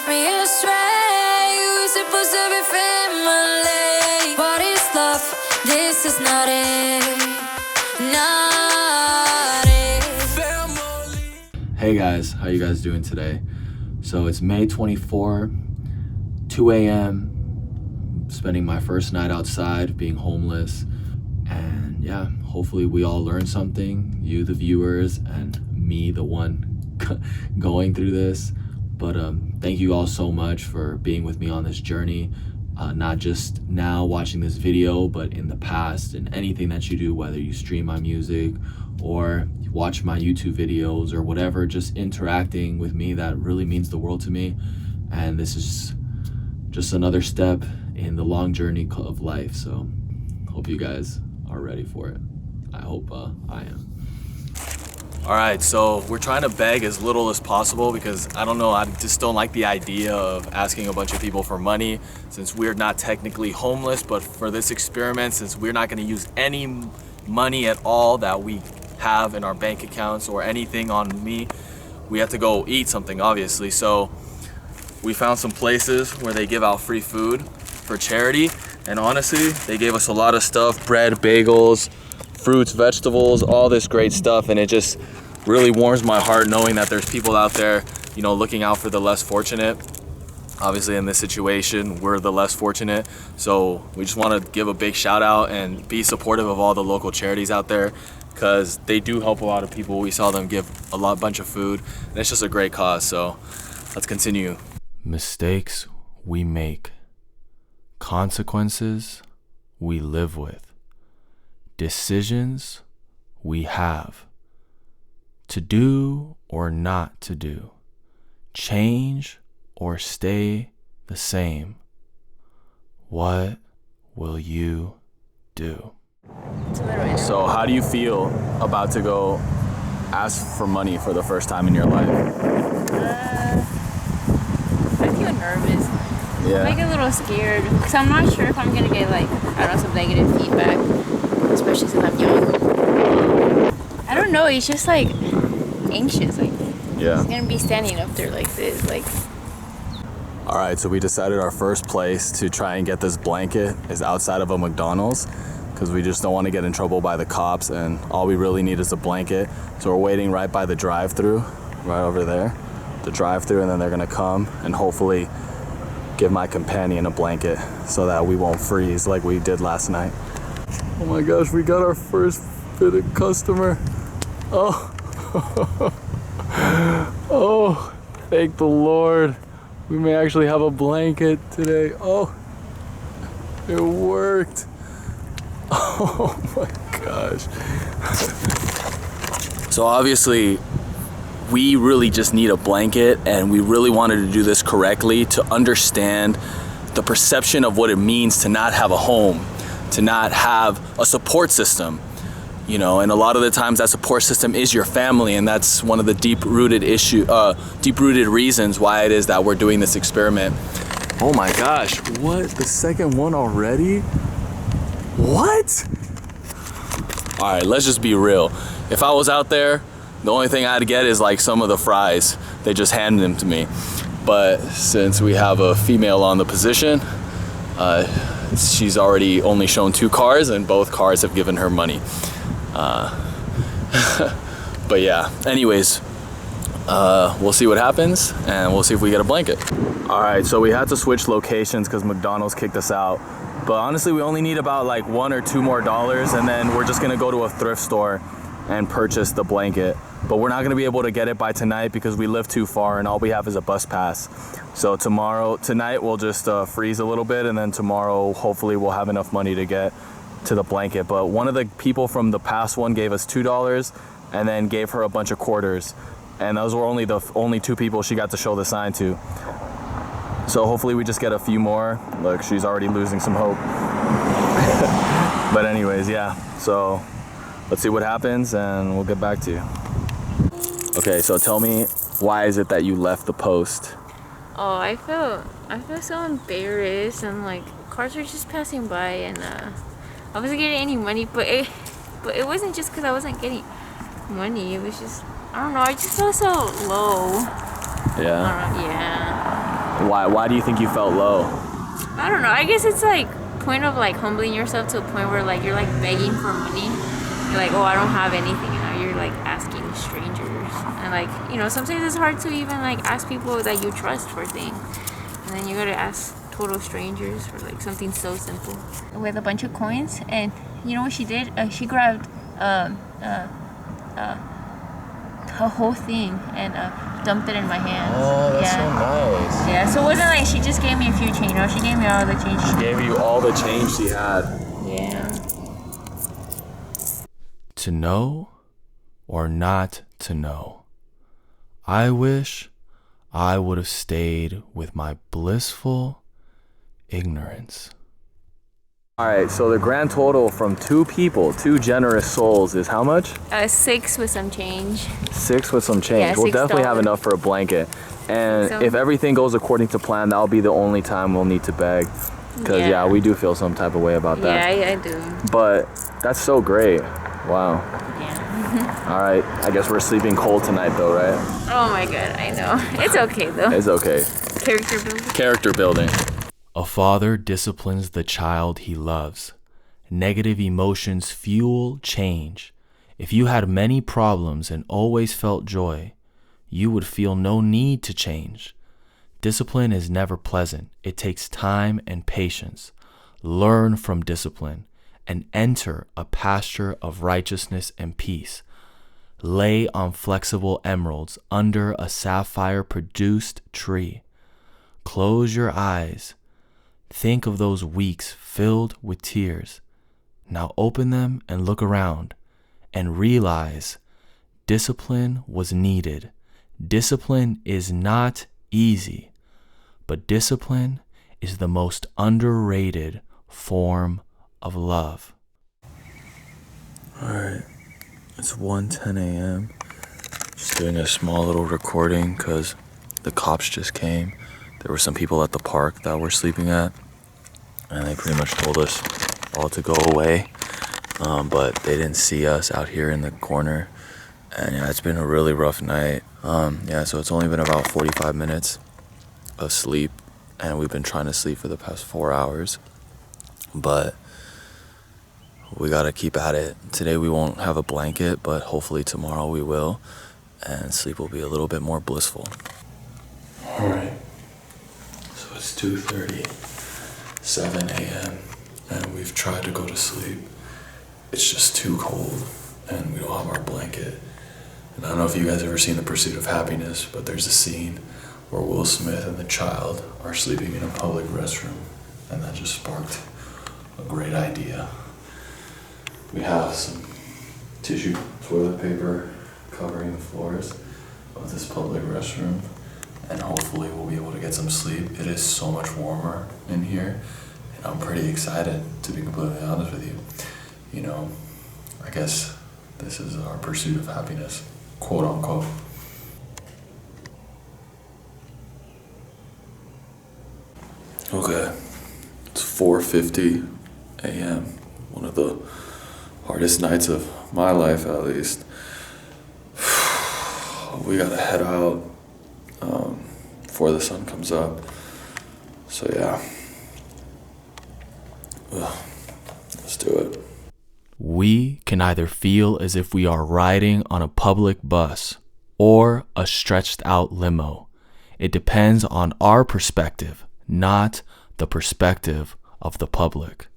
left me astray. We were supposed to be family. What is love? This is not it. Not it. Hey guys, how you guys doing today? So it's May 24, 2 a.m. Spending my first night outside, being homeless. And yeah, hopefully we all learn something, you the viewers and me the one going through this. But thank you all so much for being with me on this journey, not just now watching this video, but in the past, and anything that you do, whether you stream my music or watch my YouTube videos or whatever, just interacting with me, that really means the world to me. And this is just another step in the long journey of life. So hope you guys are ready for it. I hope I am. All right, so we're trying to beg as little as possible because I don't know, I just don't like the idea of asking a bunch of people for money since we're not technically homeless. But for this experiment, since we're not going to use any money at all that we have in our bank accounts or anything on me, we have to go eat something, obviously. So we found some places where they give out free food for charity, and honestly, they gave us a lot of stuff: bread, bagels, fruits, vegetables, all this great stuff. And it just really warms my heart knowing that there's people out there, you know, looking out for the less fortunate. Obviously in this situation, we're the less fortunate. So we just want to give a big shout out and be supportive of all the local charities out there, because they do help a lot of people. We saw them give a bunch of food, and it's just a great cause. So let's continue. Mistakes we make, consequences we live with, decisions we have, to do or not to do, change or stay the same. What will you do? So how do you feel about to go ask for money for the first time in your life? I feel nervous. Yeah. I'm like a little scared because I'm not sure if I'm gonna get like, I don't know, some negative feedback, especially since I'm young. I don't know, it's just like anxious, like it's gonna be standing up there like this, like. All right, so we decided our first place to try and get this blanket is outside of a McDonald's, because we just don't want to get in trouble by the cops, and all we really need is a blanket. So we're waiting right by the drive-thru, right over there, the drive-thru, and then they're gonna come and hopefully give my companion a blanket so that we won't freeze like we did last night. Oh my gosh, we got our first fitted customer. Oh, oh, thank the Lord. We may actually have a blanket today. Oh, it worked. Oh my gosh. So obviously, we really just need a blanket, and we really wanted to do this correctly to understand the perception of what it means to not have a home, to not have a support system, you know. And a lot of the times that support system is your family, and that's one of the deep-rooted reasons why it is that we're doing this experiment. Oh my gosh, what? The second one already? What? All right, let's just be real. If I was out there, the only thing I'd get is like some of the fries. They just hand them to me. But since we have a female on the position, she's already only shown 2 cars, and both cars have given her money. But yeah, anyways, we'll see what happens, and we'll see if we get a blanket. All right, so we had to switch locations because McDonald's kicked us out. But honestly, we only need about like $1 or $2 more, and then we're just gonna go to a thrift store and purchase the blanket. But we're not gonna be able to get it by tonight because we live too far, and all we have is a bus pass. So tonight we'll just freeze a little bit, and then tomorrow hopefully we'll have enough money to get to the blanket. But one of the people from the past one gave us $2 and then gave her a bunch of quarters, and those were only the only 2 people she got to show the sign to. So hopefully we just get a few more. Look, she's already losing some hope. But anyways, yeah, so let's see what happens, and we'll get back to you. Okay, so tell me, why is it that you left the post? Oh, I feel so embarrassed, and like cars were just passing by, and I wasn't getting any money, but it wasn't just because I wasn't getting money. It was just, I don't know, I just felt so low. Yeah. Yeah. Why do you think you felt low? I don't know. I guess it's like point of like humbling yourself to a point where like you're like begging for money. You're like, oh, I don't have anything, and now you're like asking strangers, and like, you know, sometimes it's hard to even like ask people that you trust for things, and then you gotta ask total strangers for like something so simple. With a bunch of coins, and you know what she did? She grabbed a whole thing and dumped it in my hands. Oh, that's so nice. Yeah, so it wasn't like she just gave me a few change. No, she gave me all the change. She gave you all the change she had. Yeah. To know or not to know. I wish I would have stayed with my blissful ignorance. All right, so the grand total from two generous souls, is how much? 6 with some change. 6 with some change. Yeah, we'll definitely $6. have enough for a blanket. And So- if everything goes according to plan, that'll be the only time we'll need to beg. Because, yeah, we do feel some type of way about that. Yeah, I do. But that's so great. Wow. Yeah. All right, I guess we're sleeping cold tonight, though, right? Oh my god, I know. It's okay though. It's okay. Character building. Character building. A father disciplines the child he loves. Negative emotions fuel change. If you had many problems and always felt joy, you would feel no need to change. Discipline is never pleasant. It takes time and patience. Learn from discipline and enter a pasture of righteousness and peace. Lay on flexible emeralds under a sapphire-produced tree. Close your eyes. Think of those weeks filled with tears. Now open them and look around and realize discipline was needed. Discipline is not easy, but discipline is the most underrated form of love. All right, it's 1:10 a.m. Just doing a small little recording because the cops just came. There were some people at the park that we're sleeping at, and they pretty much told us all to go away, but they didn't see us out here in the corner. And yeah, it's been a really rough night. So it's only been about 45 minutes of sleep, and we've been trying to sleep for the past 4 hours, but we gotta keep at it. Today we won't have a blanket, but hopefully tomorrow we will, and sleep will be a little bit more blissful. All right, so it's 2:37 a.m. and we've tried to go to sleep. It's just too cold, and we don't have our blanket. And I don't know if you guys ever seen The Pursuit of Happiness, but there's a scene where Will Smith and the child are sleeping in a public restroom, and that just sparked a great idea. We have some tissue, toilet paper covering the floors of this public restroom, and hopefully we'll be able to get some sleep. It is so much warmer in here, and I'm pretty excited, to be completely honest with you. You know, I guess this is our pursuit of happiness, quote unquote. Okay, it's 4:50 a.m. One of the hardest nights of my life, at least. We gotta head out before the sun comes up. So yeah, let's do it. We can either feel as if we are riding on a public bus or a stretched out limo. It depends on our perspective, not the perspective of the public.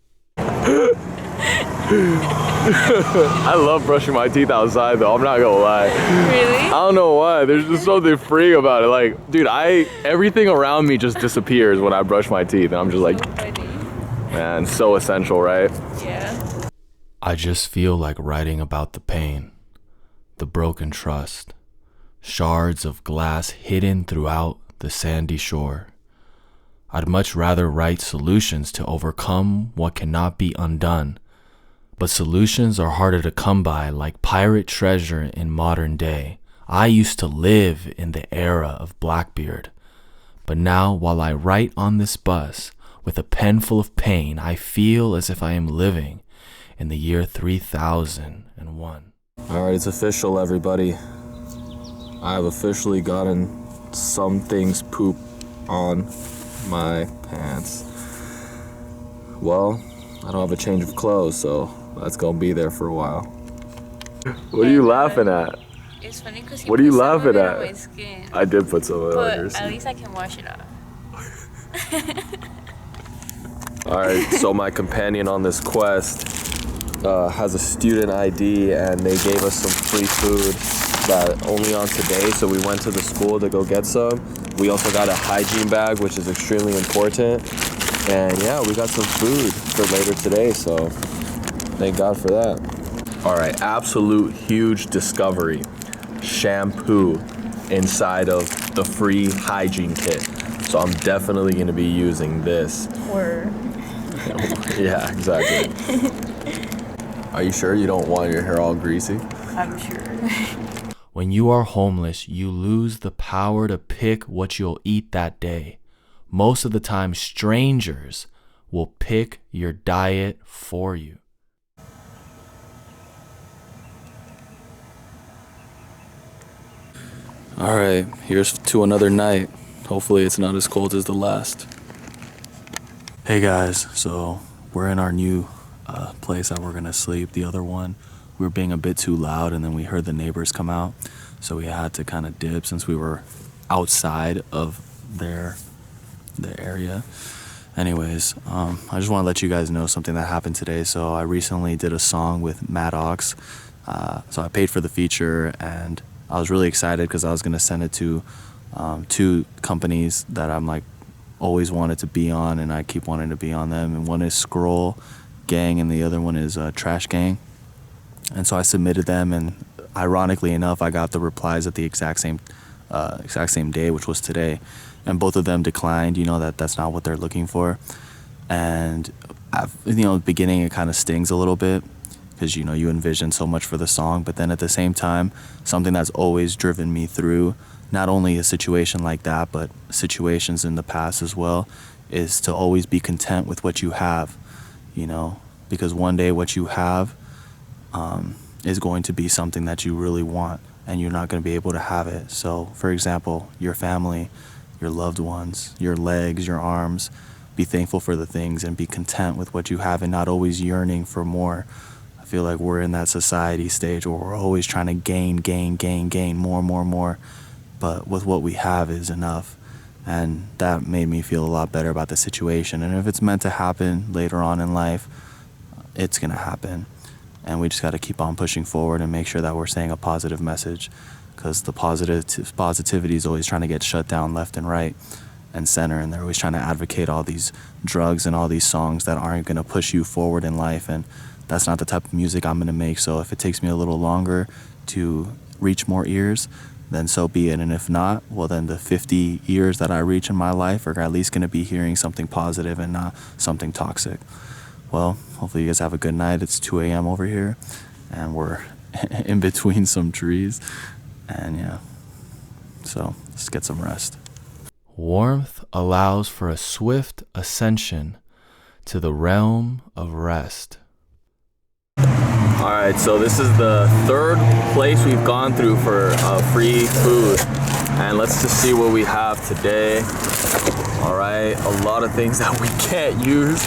I love brushing my teeth outside though, I'm not gonna lie. Really? I don't know why, there's just something freeing about it. Like, dude, everything around me just disappears when I brush my teeth, and I'm just like, man, so essential, right? Yeah. I just feel like writing about the pain, the broken trust, shards of glass hidden throughout the sandy shore. I'd much rather write solutions to overcome what cannot be undone, but solutions are harder to come by, like pirate treasure in modern day. I used to live in the era of Blackbeard, but now while I write on this bus with a pen full of pain, I feel as if I am living in the year 3001. All right, it's official, everybody. I have officially gotten some things poop on my pants. Well, I don't have a change of clothes, so that's gonna be there for a while. What are you laughing at? It's funny because What are you laughing at? on my skin. I did put some of it on But your skin. at least I can wash it off. Alright, so my companion on this quest has a student ID, and they gave us some free food that only on today, so we went to the school to go get some. We also got a hygiene bag, which is extremely important. And yeah, we got some food for later today, so thank God for that. Alright, absolute huge discovery. Shampoo inside of the free hygiene kit. So I'm definitely gonna be using this. Or Yeah, exactly. Are you sure you don't want your hair all greasy? I'm sure. When you are homeless, you lose the power to pick what you'll eat that day. Most of the time, strangers will pick your diet for you. All right, here's to another night. Hopefully it's not as cold as the last. Hey guys, so we're in our new place that we're gonna sleep. The other one, we were being a bit too loud, and then we heard the neighbors come out, so we had to kind of dip since we were outside of their area. Anyways, I just want to let you guys know something that happened today. So I recently did a song with Maddox, so I paid for the feature, and I was really excited because I was gonna send it to two companies that I'm like always wanted to be on, and I keep wanting to be on them. And one is Scroll Gang, and the other one is Trash Gang. And so I submitted them, and ironically enough, I got the replies at the exact same day, which was today. And both of them declined. You know that's not what they're looking for. And at the beginning, it kind of stings a little bit because you envision so much for the song, but then at the same time, something that's always driven me through not only a situation like that, but situations in the past as well, is to always be content with what you have, because one day what you have is going to be something that you really want, and you're not going to be able to have it. So, for example, your family, your loved ones, your legs, your arms, be thankful for the things and be content with what you have and not always yearning for more. I feel like we're in that society stage where we're always trying to gain more. But with what we have is enough. And that made me feel a lot better about the situation. And if it's meant to happen later on in life, it's going to happen. And we just got to keep on pushing forward and make sure that we're saying a positive message, because the positivity is always trying to get shut down left and right and center. And they're always trying to advocate all these drugs and all these songs that aren't going to push you forward in life. And that's not the type of music I'm going to make. So if it takes me a little longer to reach more ears, then so be it. And if not, well, then the 50 years that I reach in my life are at least going to be hearing something positive and not something toxic. Well, hopefully you guys have a good night. It's 2 a.m. over here, and we're in between some trees. And yeah, so let's get some rest. Warmth allows for a swift ascension to the realm of rest. Alright, so this is the third place we've gone through for free food, and let's just see what we have today. Alright, a lot of things that we can't use.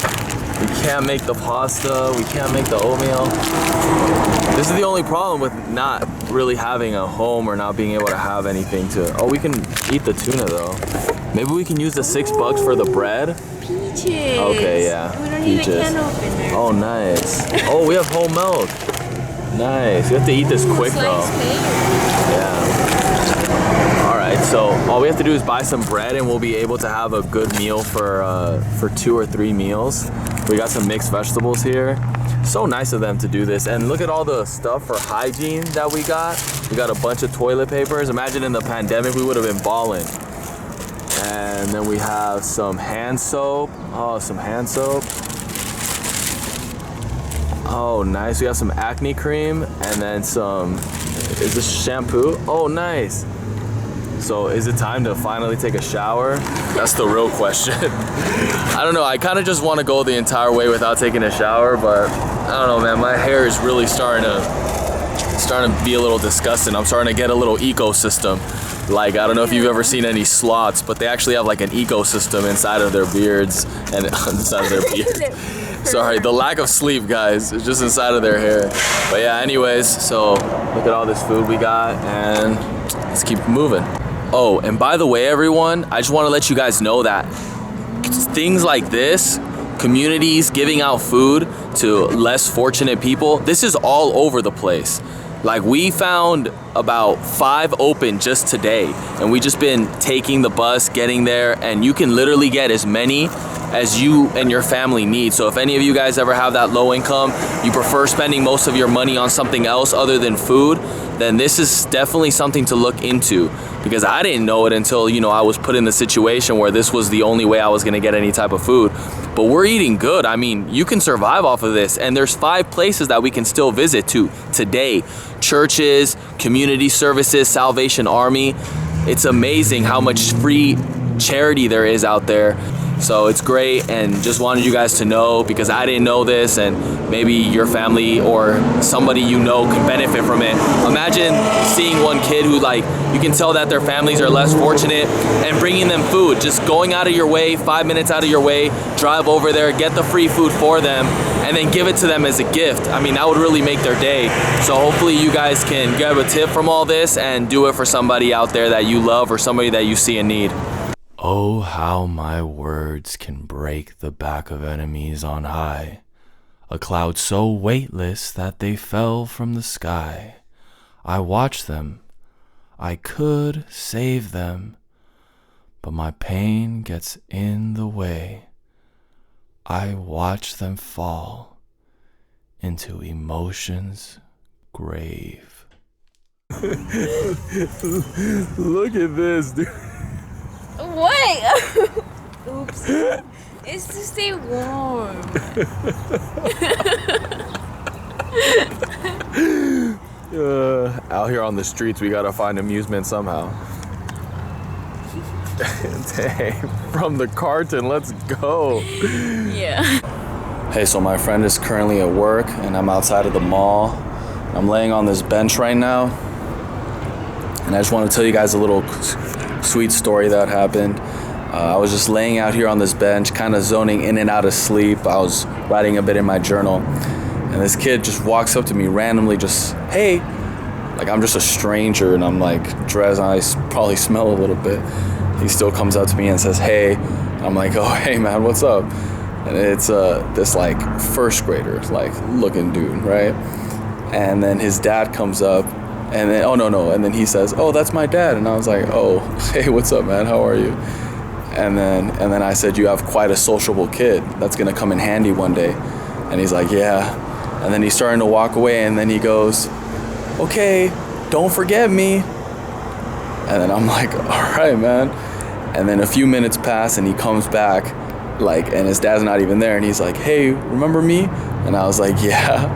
We can't make the pasta, we can't make the oatmeal. This is the only problem with not really having a home or not being able to have anything to... Oh, we can eat the tuna though. Maybe we can use the $6 for the bread. Peaches. Okay, yeah. We don't need Peaches. a can opener. Oh, nice. Oh, we have whole milk. Nice. You have to eat this quick though. Yeah. All right. So all we have to do is buy some bread, and we'll be able to have a good meal for 2 or 3 meals. We got some mixed vegetables here. So nice of them to do this. And look at all the stuff for hygiene that we got. We got a bunch of toilet papers. Imagine in the pandemic, we would have been balling. And then we have some hand soap. Oh, some hand soap. Oh, nice. We have some acne cream, and then some, is this shampoo? Oh, nice. So is it time to finally take a shower? That's the real question. I don't know. I kind of just want to go the entire way without taking a shower, but I don't know, man. My hair is really starting to starting to be a little disgusting. I'm starting to get a little ecosystem. Like, I don't know if you've ever seen any sloths, but they actually have like an ecosystem inside of their beards and inside of their beard. Sorry, the lack of sleep, guys. It's just inside of their hair. But yeah, anyways, so look at all this food we got and let's keep moving. Oh, and by the way, everyone, I just want to let you guys know that things like this, communities giving out food to less fortunate people, this is all over the place. Like, we found about 5 open just today, and we just been taking the bus, getting there, and you can literally get as many as you and your family need. So if any of you guys ever have that low income, you prefer spending most of your money on something else other than food, then this is definitely something to look into, because I didn't know it until, you know, I was put in the situation where this was the only way I was gonna get any type of food. But we're eating good. I mean, you can survive off of this, and there's 5 places that we can still visit to today. Churches, community services, Salvation Army. It's amazing how much free charity there is out there. So it's great, and just wanted you guys to know, because I didn't know this, and maybe your family or somebody you know can benefit from it. Imagine seeing one kid who, like, you can tell that their families are less fortunate, and bringing them food, just going out of your way, 5 minutes out of your way, drive over there, get the free food for them, and then give it to them as a gift. I mean, that would really make their day. So hopefully you guys can grab a tip from all this and do it for somebody out there that you love or somebody that you see in need. Oh, how my words can break the back of enemies on high, a cloud so weightless that they fell from the sky. I watched them, I could save them, but my pain gets in the way. I watch them fall into emotion's grave. Look at this, dude. What? Oops. It's to stay warm. Out here on the streets, we gotta find amusement somehow. Dang, from the carton, let's go. Yeah. Hey, so my friend is currently at work, and I'm outside of the mall. I'm laying on this bench right now, and I just want to tell you guys a little sweet story that happened. I was just laying out here on this bench, kind of zoning in and out of sleep. I was writing a bit in my journal, and this kid just walks up to me randomly, just, hey. Like, I'm just a stranger, and I'm like dressed, and I probably smell a little bit. He still comes up to me and says, hey. I'm like, oh, hey man, what's up? And it's this like first grader, like looking dude, right? And then his dad comes up, and then, oh no, and then he says, oh, that's my dad. And I was like, oh, hey, what's up, man? How are you? And then I said, you have quite a sociable kid that's gonna come in handy one day. And he's like, yeah. And then he's starting to walk away, and then he goes, okay, don't forget me. And then I'm like, all right, man. And then a few minutes pass, and he comes back, like, and his dad's not even there, and he's like, hey, remember me? And I was like, yeah.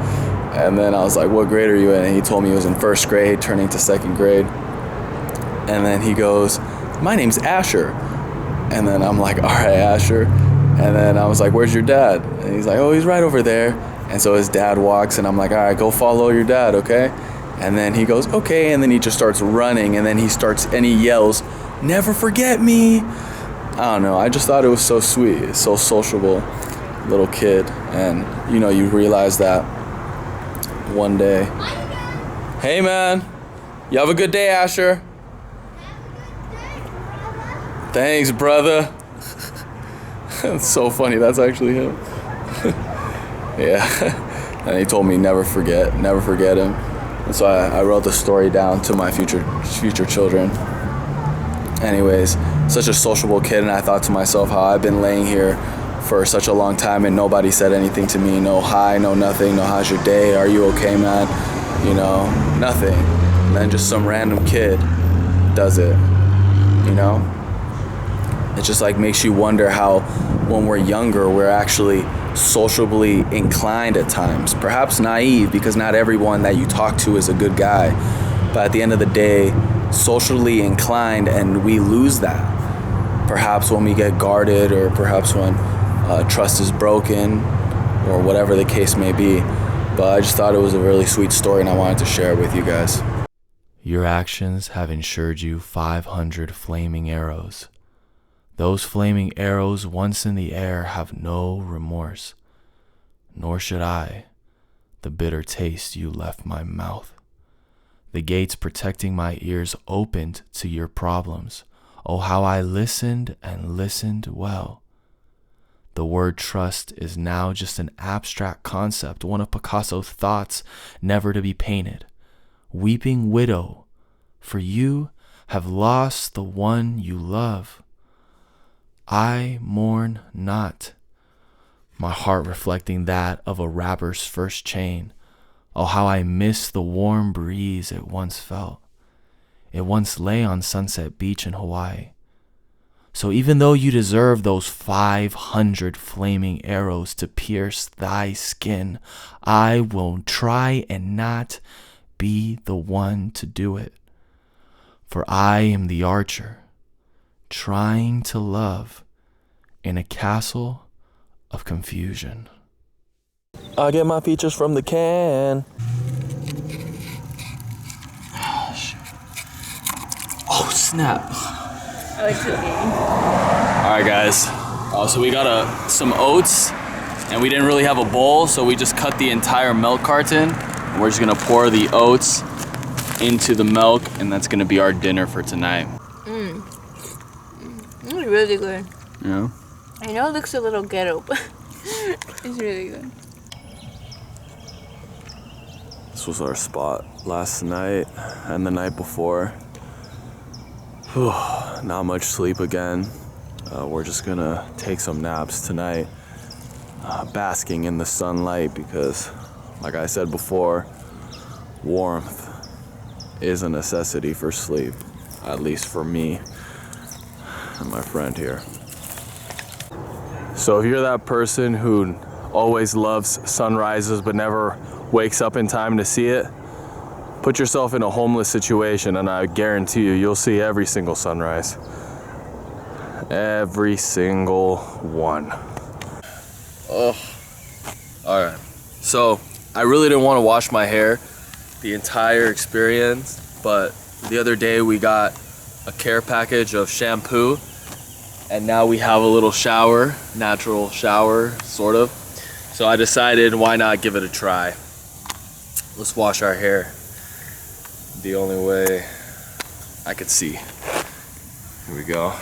And then I was like, what grade are you in? And he told me he was in first grade, turning to second grade. And then he goes, my name's Asher. And then I'm like, all right, Asher. And then I was like, where's your dad? And he's like, oh, he's right over there. And so his dad walks, and I'm like, all right, go follow your dad, okay? And then he goes, okay. And then he just starts running, and then he yells, never forget me. I don't know, I just thought it was so sweet, so sociable, little kid. And, you know, you realize that one day. Hey man, you have a good day, Asher. Thanks, brother. That's so funny, that's actually him. Yeah. And he told me never forget him. And so I wrote the story down to my future children. Anyways, such a sociable kid, and I thought to myself how I've been laying here for such a long time and nobody said anything to me. No hi, no nothing, no how's your day, are you okay, man? You know, nothing. And then just some random kid does it, you know? It just like makes you wonder how when we're younger, we're actually sociably inclined at times. Perhaps naive, because not everyone that you talk to is a good guy. But at the end of the day, socially inclined, and we lose that. Perhaps when we get guarded, or perhaps when trust is broken, or whatever the case may be. But I just thought it was a really sweet story and I wanted to share it with you guys. Your actions have ensured you 500 flaming arrows. Those flaming arrows, once in the air, have no remorse. Nor should I, the bitter taste you left my mouth. The gates protecting my ears opened to your problems. Oh, how I listened and listened well. The word trust is now just an abstract concept, one of Picasso's thoughts never to be painted. Weeping widow, for you have lost the one you love. I mourn not, my heart reflecting that of a rapper's first chain. Oh, how I miss the warm breeze it once felt. It once lay on Sunset Beach in Hawaii. So even though you deserve those 500 flaming arrows to pierce thy skin, I will try and not be the one to do it. For I am the archer, trying to love in a castle of confusion. I get my features from the can. Oh, snap. I like cooking. Alright guys, so we got some oats and we didn't really have a bowl, so we just cut the entire milk carton. And we're just gonna pour the oats into the milk and that's gonna be our dinner for tonight. It's really good. Yeah? I know it looks a little ghetto, but it's really good. This was our spot last night and the night before. Whew, not much sleep again. We're just gonna take some naps tonight, basking in the sunlight because, like I said before, warmth is a necessity for sleep, at least for me and my friend here. So if you're that person who always loves sunrises but never wakes up in time to see it, put yourself in a homeless situation and I guarantee you'll see every single sunrise. Every single one. Oh, all right. So I really didn't want to wash my hair the entire experience, but the other day we got a care package of shampoo and now we have a little shower, natural shower, sort of. So I decided, why not give it a try? Let's wash our hair the only way I could see. Here we go.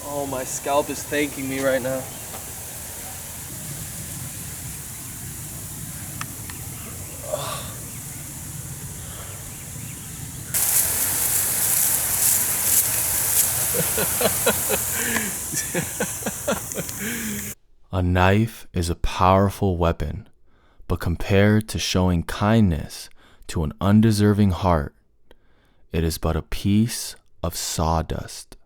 Oh, my scalp is thanking me right now. A knife is a powerful weapon, but compared to showing kindness to an undeserving heart, it is but a piece of sawdust.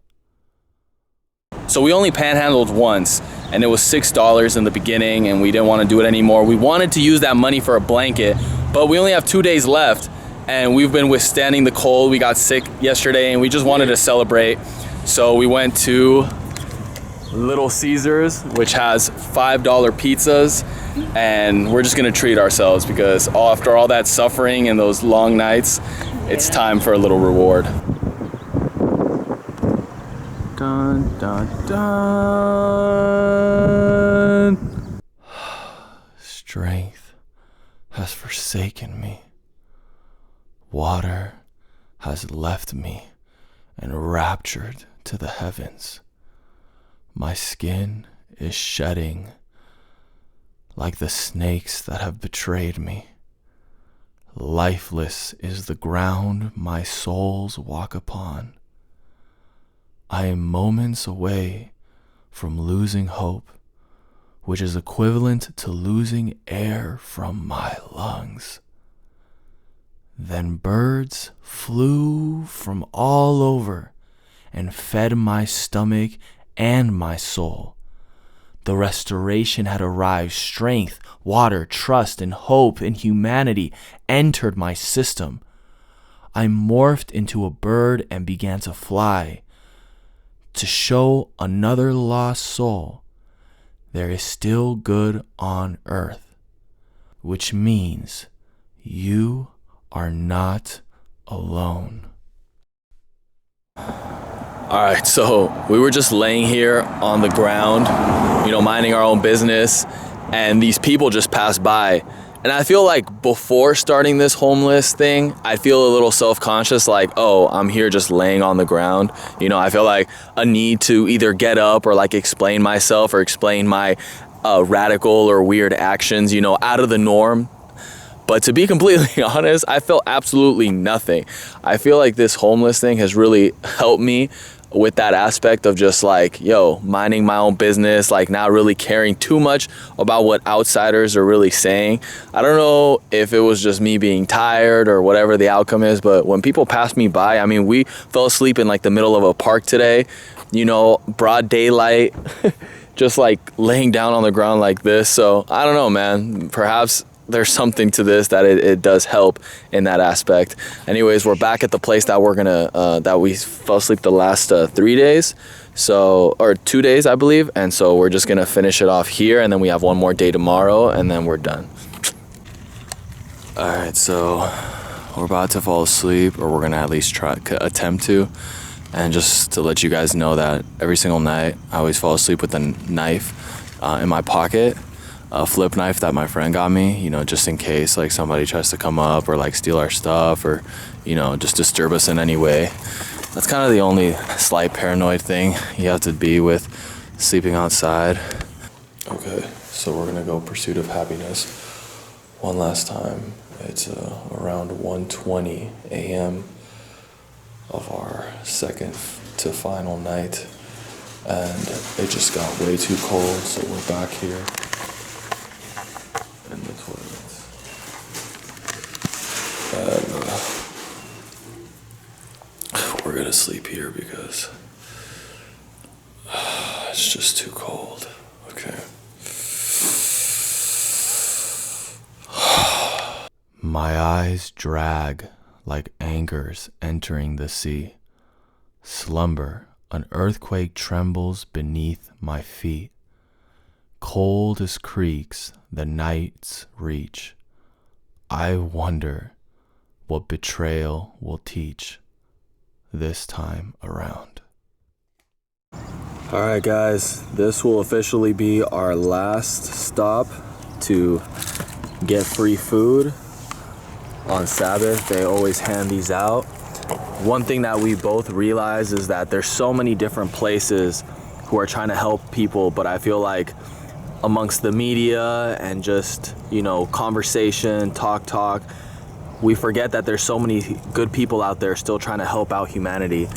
So we only panhandled once, and it was $6 in the beginning, and we didn't want to do it anymore. We wanted to use that money for a blanket, but we only have 2 days left, and we've been withstanding the cold. We got sick yesterday, and we just wanted to celebrate. So we went to Little Caesars, which has $5 pizzas, and we're just gonna treat ourselves because after all that suffering and those long nights, it's time for a little reward. Dun, dun, dun. Strength has forsaken me. Water has left me and raptured to the heavens. My skin is shedding like the snakes that have betrayed me. Lifeless is the ground my soles walk upon. I am moments away from losing hope, which is equivalent to losing air from my lungs. Then birds flew from all over and fed my stomach and my soul. The restoration had arrived. Strength, water, trust, and hope in humanity entered my system. I morphed into a bird and began to fly to show another lost soul there is still good on earth, which means you are not alone. All right, so we were just laying here on the ground, minding our own business, and these people just passed by. And I feel like before starting this homeless thing, I feel a little self-conscious, like, oh, I'm here just laying on the ground. I feel like a need to either get up or like explain myself or explain my radical or weird actions, out of the norm. But to be completely honest, I felt absolutely nothing. I feel like this homeless thing has really helped me with that aspect of just like, minding my own business, like not really caring too much about what outsiders are really saying. I don't know if it was just me being tired or whatever the outcome is, but when people pass me by, we fell asleep in like the middle of a park today, broad daylight, just like laying down on the ground like this. So I don't know, man, perhaps there's something to this that it does help in that aspect. Anyways, we're back at the place that we're gonna that we fell asleep the last 3 days, or 2 days, I believe. And so we're just gonna finish it off here, and then we have one more day tomorrow, and then we're done. All right, so we're about to fall asleep, or we're gonna at least attempt to. And just to let you guys know that every single night I always fall asleep with a knife in my pocket. A flip knife that my friend got me, just in case like somebody tries to come up or like steal our stuff or, just disturb us in any way. That's kind of the only slight paranoid thing you have to be with sleeping outside. Okay, so we're gonna go Pursuit of Happiness one last time. It's around 1:20 a.m. of our second to final night, and it just got way too cold, so we're back here in the toilets. And we're gonna sleep here because it's just too cold. Okay. My eyes drag like anchors entering the sea. Slumber, an earthquake trembles beneath my feet. Cold as creeks the night's reach. I wonder what betrayal will teach this time around. All right, guys, this will officially be our last stop to get free food. On Sabbath, they always hand these out. One thing that we both realize is that there's so many different places who are trying to help people, but I feel like amongst the media and just, conversation, talk, we forget that there's so many good people out there still trying to help out humanity.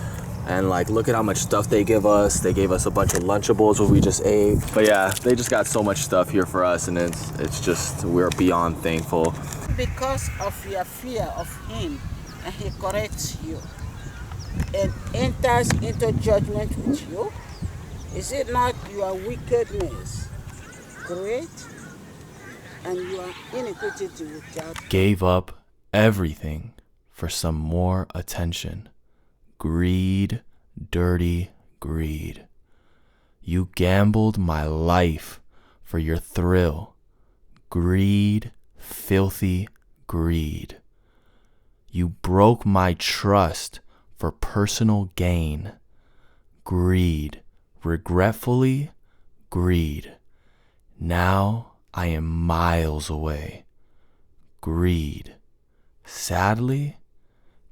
And like, look at how much stuff they give us. They gave us a bunch of Lunchables what we just ate. But yeah, they just got so much stuff here for us, and it's just, we're beyond thankful. Because of your fear of him, and he corrects you and enters into judgment with you, is it not your wickedness great and your iniquity without? Gave up everything for some more attention. Greed, dirty greed. You gambled my life for your thrill. Greed, filthy greed. You broke my trust for personal gain. Greed, regretfully, greed. Now I am miles away. Greed, sadly,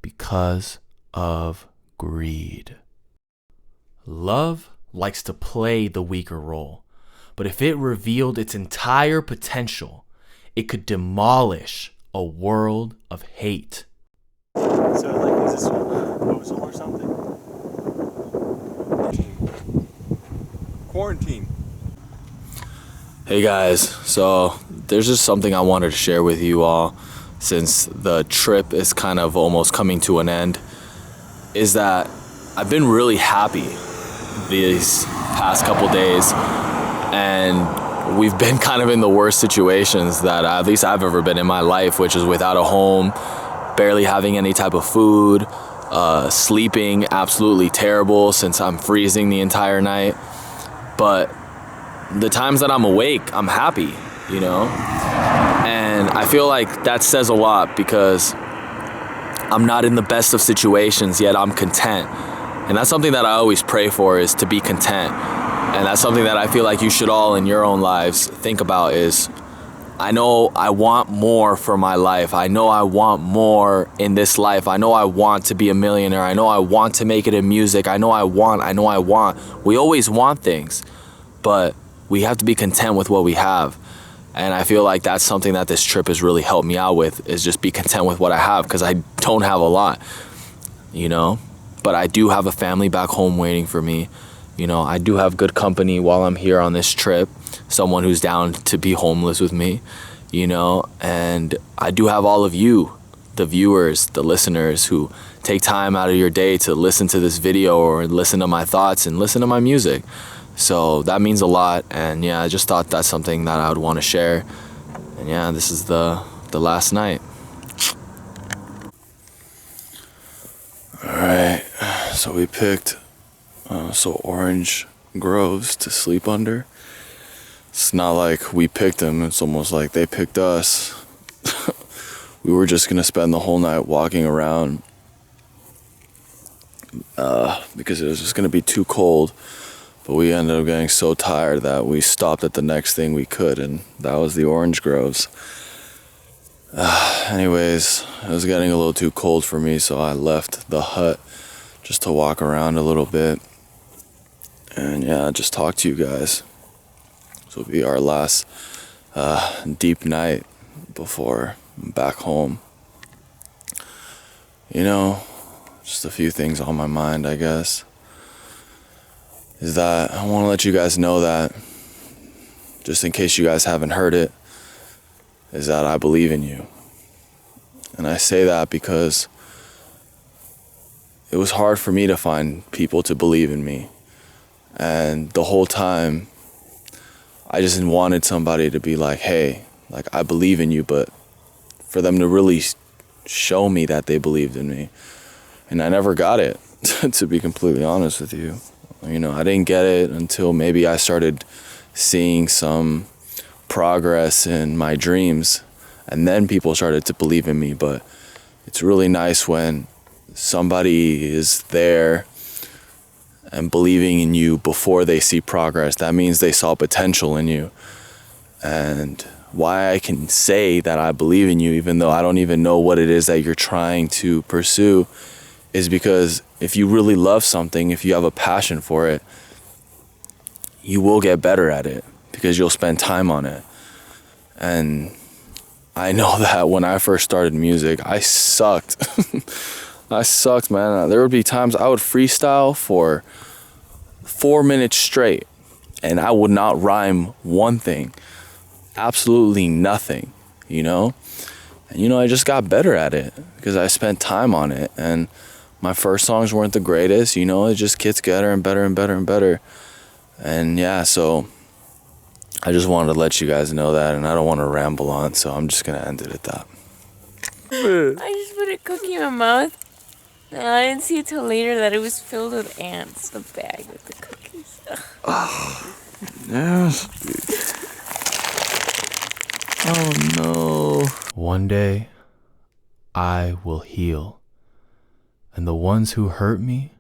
because of greed. Love likes to play the weaker role, but if it revealed its entire potential, it could demolish a world of hate. So, like, is this a proposal or something? Quarantine. Hey guys, so there's just something I wanted to share with you all since the trip is kind of almost coming to an end, is that I've been really happy these past couple days And we've been kind of in the worst situations that at least I've ever been in my life, which is without a home, barely having any type of food, sleeping absolutely terrible since I'm freezing the entire night. But the times that I'm awake, I'm happy, you know? And I feel like that says a lot because I'm not in the best of situations, yet I'm content. And that's something that I always pray for, is to be content. And that's something that I feel like you should all in your own lives think about is, I know I want more for my life. I know I want more in this life. I know I want to be a millionaire. I know I want to make it in music. I know I want. We always want things, but we have to be content with what we have. And I feel like that's something that this trip has really helped me out with, is just be content with what I have, because I don't have a lot, you know? But I do have a family back home waiting for me. You know, I do have good company while I'm here on this trip, someone who's down to be homeless with me, you know? And I do have all of you, the viewers, the listeners who take time out of your day to listen to this video or listen to my thoughts and listen to my music. So that means a lot, and yeah, I just thought that's something that I would want to share. And yeah, this is the last night. All right, so we picked orange groves to sleep under. It's not like we picked them, it's almost like they picked us. We were just gonna spend the whole night walking around because it was just gonna be too cold. But we ended up getting so tired that we stopped at the next thing we could, and that was the orange groves. Anyways, it was getting a little too cold for me, so I left the hut just to walk around a little bit. And yeah, just talk to you guys. This will be our last deep night before I'm back home. You know, just a few things on my mind, I guess. Is that I want to let you guys know that, just in case you guys haven't heard it, is that I believe in you. And I say that because it was hard for me to find people to believe in me. And the whole time, I just wanted somebody to be like, hey, like, I believe in you, but for them to really show me that they believed in me. And I never got it, to be completely honest with you. You know, I didn't get it until maybe I started seeing some progress in my dreams, and then people started to believe in me. But it's really nice when somebody is there and believing in you before they see progress. That means they saw potential in you. And why I can say that I believe in you, even though I don't even know what it is that you're trying to pursue, is because if you really love something, if you have a passion for it, you will get better at it because you'll spend time on it. And I know that when I first started music, I sucked. I sucked, man. There would be times I would freestyle for 4 minutes straight and I would not rhyme one thing. Absolutely nothing, you know? And, you know, I just got better at it because I spent time on it. And my first songs weren't the greatest, you know, it just gets better and better and better and better. And yeah, so I just wanted to let you guys know that, and I don't want to ramble on, so I'm just going to end it at that. I just put a cookie in my mouth, and I didn't see it till later that it was filled with ants, the bag with the cookies. Oh, yes. Oh no. One day, I will heal. And the ones who hurt me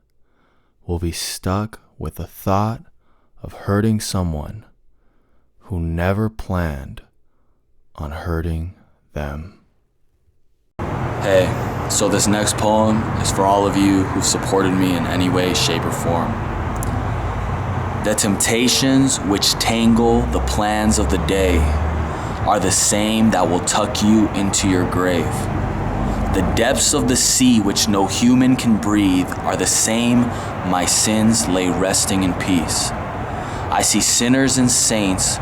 will be stuck with the thought of hurting someone who never planned on hurting them. Hey, so this next poem is for all of you who've supported me in any way, shape, or form. The temptations which tangle the plans of the day are the same that will tuck you into your grave. The depths of the sea which no human can breathe are the same my sins lay resting in peace. I see sinners and saints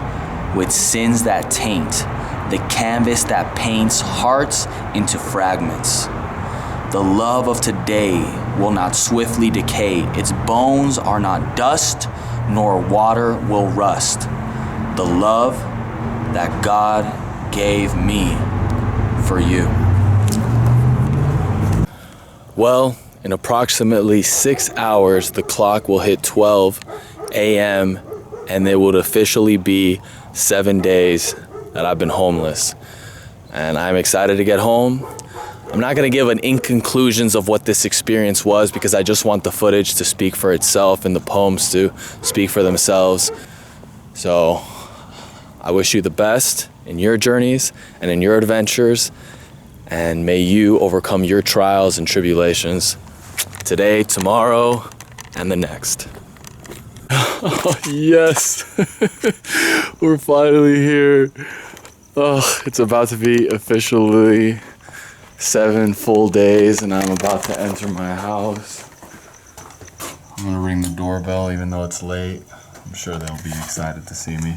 with sins that taint, the canvas that paints hearts into fragments. The love of today will not swiftly decay. Its bones are not dust, nor water will rust. the love that God gave me for you. Well, in approximately 6 hours, the clock will hit 12 a.m. and it would officially be 7 days that I've been homeless. And I'm excited to get home. I'm not gonna give in conclusions of what this experience was because I just want the footage to speak for itself and the poems to speak for themselves. So I wish you the best in your journeys and in your adventures, and may you overcome your trials and tribulations today, tomorrow, and the next. Oh, yes, we're finally here. Oh, it's about to be officially 7 full days and I'm about to enter my house. I'm gonna ring the doorbell even though it's late. I'm sure they'll be excited to see me.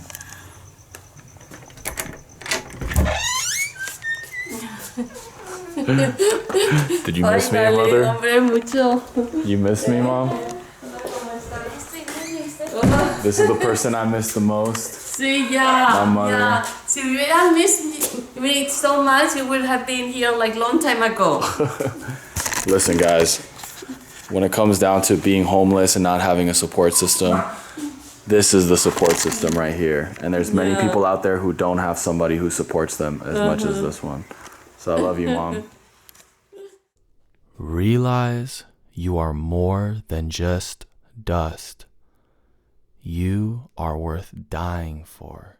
Did you miss me, mother? You miss me, Mom? This is the person I miss the most. Sí, yeah. My mother. Yeah. Si you hubieran missed me so much, you would have been here like long time ago. Listen, guys, when it comes down to being homeless and not having a support system, this is the support system right here. And there's many people out there who don't have somebody who supports them as much as this one. So I love you, Mom. Realize you are more than just dust. You are worth dying for.